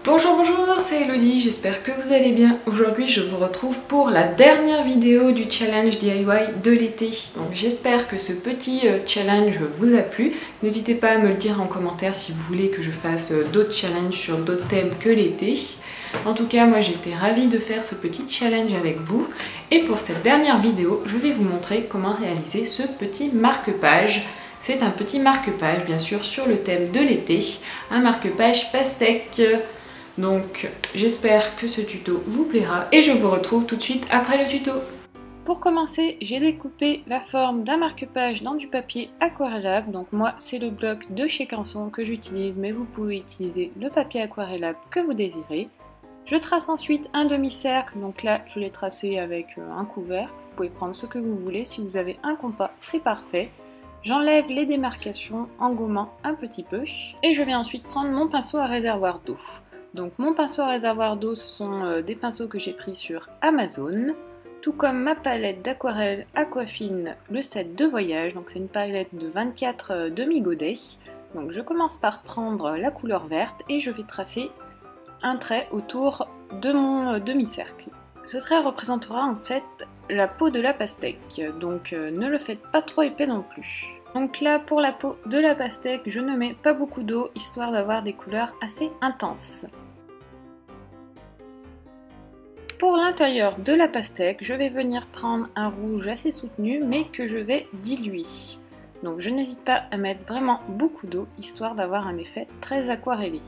Bonjour, bonjour, c'est Elodie, j'espère que vous allez bien. Aujourd'hui, je vous retrouve pour la dernière vidéo du challenge DIY de l'été. Donc j'espère que ce petit challenge vous a plu. N'hésitez pas à me le dire en commentaire si vous voulez que je fasse d'autres challenges sur d'autres thèmes que l'été. En tout cas, moi j'étais ravie de faire ce petit challenge avec vous. Et pour cette dernière vidéo, je vais vous montrer comment réaliser ce petit marque-page. C'est un petit marque-page, bien sûr, sur le thème de l'été. Un marque-page pastèque. Donc j'espère que ce tuto vous plaira et je vous retrouve tout de suite après le tuto. Pour commencer, j'ai découpé la forme d'un marque-page dans du papier aquarellable. Donc moi, c'est le bloc de chez Canson que j'utilise, mais vous pouvez utiliser le papier aquarellable que vous désirez. Je trace ensuite un demi-cercle, donc là je l'ai tracé avec un couvert. Vous pouvez prendre ce que vous voulez, si vous avez un compas, c'est parfait. J'enlève les démarcations en gommant un petit peu et je vais ensuite prendre mon pinceau à réservoir d'eau. Donc mon pinceau à réservoir d'eau, ce sont des pinceaux que j'ai pris sur Amazon, tout comme ma palette d'aquarelle Aquafine, le set de voyage. Donc c'est une palette de 24 demi-godets. Donc je commence par prendre la couleur verte et je vais tracer un trait autour de mon demi-cercle. Ce trait représentera en fait la peau de la pastèque, donc ne le faites pas trop épais non plus. Donc là, pour la peau de la pastèque, je ne mets pas beaucoup d'eau, histoire d'avoir des couleurs assez intenses. Pour l'intérieur de la pastèque, je vais venir prendre un rouge assez soutenu, mais que je vais diluer. Donc je n'hésite pas à mettre vraiment beaucoup d'eau, histoire d'avoir un effet très aquarellé.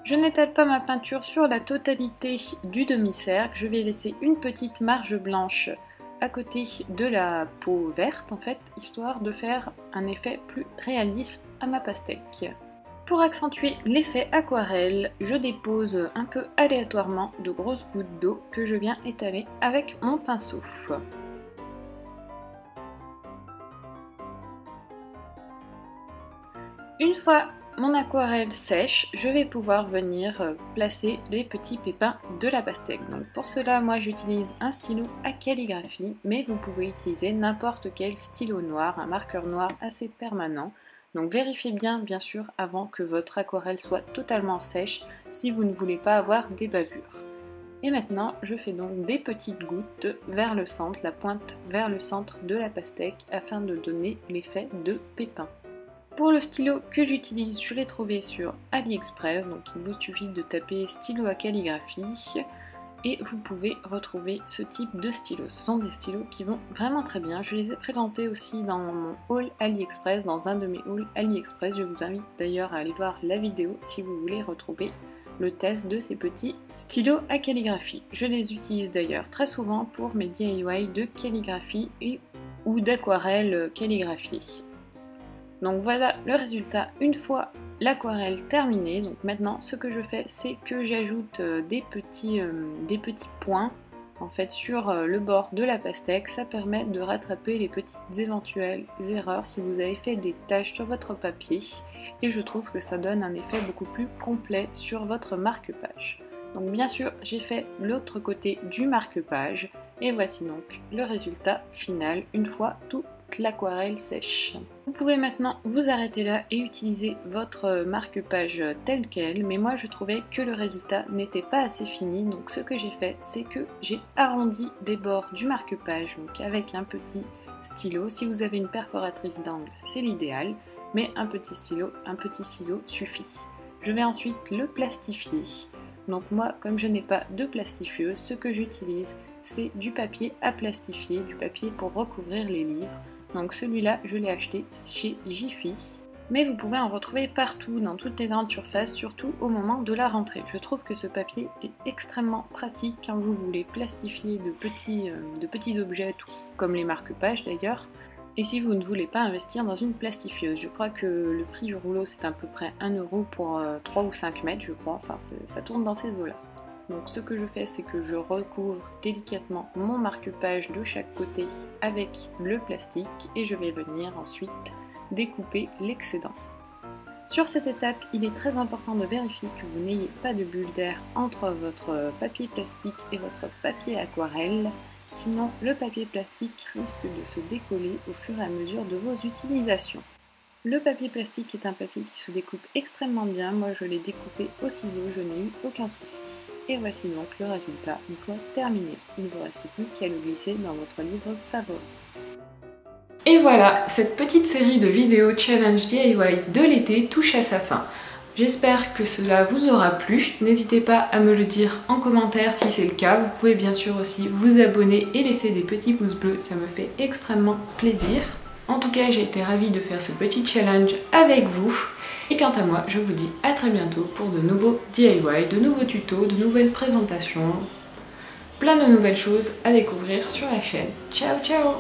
Je n'étale pas ma peinture sur la totalité du demi-cercle, je vais laisser une petite marge blanche à côté de la peau verte en fait, histoire de faire un effet plus réaliste à ma pastèque. Pour accentuer l'effet aquarelle, je dépose un peu aléatoirement de grosses gouttes d'eau que je viens étaler avec mon pinceau. Une fois mon aquarelle sèche, je vais pouvoir venir placer les petits pépins de la pastèque. Donc pour cela, moi j'utilise un stylo à calligraphie, mais vous pouvez utiliser n'importe quel stylo noir, un marqueur noir assez permanent. Donc vérifiez bien sûr avant que votre aquarelle soit totalement sèche si vous ne voulez pas avoir des bavures. Et maintenant, je fais donc des petites gouttes vers le centre, la pointe vers le centre de la pastèque afin de donner l'effet de pépins. Pour le stylo que j'utilise, je l'ai trouvé sur AliExpress, donc il vous suffit de taper stylo à calligraphie et vous pouvez retrouver ce type de stylo. Ce sont des stylos qui vont vraiment très bien. Je les ai présentés aussi dans mon haul AliExpress, dans un de mes hauls AliExpress. Je vous invite d'ailleurs à aller voir la vidéo si vous voulez retrouver le test de ces petits stylos à calligraphie. Je les utilise d'ailleurs très souvent pour mes DIY de calligraphie ou d'aquarelle calligraphie. Donc voilà le résultat une fois l'aquarelle terminée. Donc maintenant ce que je fais, c'est que j'ajoute des petits points en fait sur le bord de la pastèque. Ça permet de rattraper les petites éventuelles erreurs si vous avez fait des taches sur votre papier, et je trouve que ça donne un effet beaucoup plus complet sur votre marque-page. Donc bien sûr j'ai fait l'autre côté du marque-page et voici donc le résultat final une fois tout l'aquarelle sèche. Vous pouvez maintenant vous arrêter là et utiliser votre marque-page tel quel, mais moi je trouvais que le résultat n'était pas assez fini, donc ce que j'ai fait, c'est que j'ai arrondi les bords du marque-page, donc avec un petit stylo. Si vous avez une perforatrice d'angle, c'est l'idéal, mais un petit stylo, un petit ciseau suffit. Je vais ensuite le plastifier. Donc moi, comme je n'ai pas de plastifieuse, ce que j'utilise, c'est du papier à plastifier, du papier pour recouvrir les livres. Donc celui-là, je l'ai acheté chez Jiffy. Mais vous pouvez en retrouver partout, dans toutes les grandes surfaces, surtout au moment de la rentrée. Je trouve que ce papier est extrêmement pratique quand vous voulez plastifier de petits objets, tout comme les marque-pages d'ailleurs. Et si vous ne voulez pas investir dans une plastifieuse, je crois que le prix du rouleau c'est à peu près 1 € pour 3 ou 5 mètres, je crois, enfin ça tourne dans ces eaux-là. Donc ce que je fais, c'est que je recouvre délicatement mon marque-page de chaque côté avec le plastique et je vais venir ensuite découper l'excédent. Sur cette étape, il est très important de vérifier que vous n'ayez pas de bulle d'air entre votre papier plastique et votre papier aquarelle. Sinon, le papier plastique risque de se décoller au fur et à mesure de vos utilisations. Le papier plastique est un papier qui se découpe extrêmement bien. Moi, je l'ai découpé au ciseau, je n'ai eu aucun souci. Et voici donc le résultat une fois terminé. Il ne vous reste plus qu'à le glisser dans votre livre favori. Et voilà, cette petite série de vidéos challenge DIY de l'été touche à sa fin. J'espère que cela vous aura plu. N'hésitez pas à me le dire en commentaire si c'est le cas. Vous pouvez bien sûr aussi vous abonner et laisser des petits pouces bleus, ça me fait extrêmement plaisir. En tout cas, j'ai été ravie de faire ce petit challenge avec vous. Et quant à moi, je vous dis à très bientôt pour de nouveaux DIY, de nouveaux tutos, de nouvelles présentations, plein de nouvelles choses à découvrir sur la chaîne. Ciao ciao!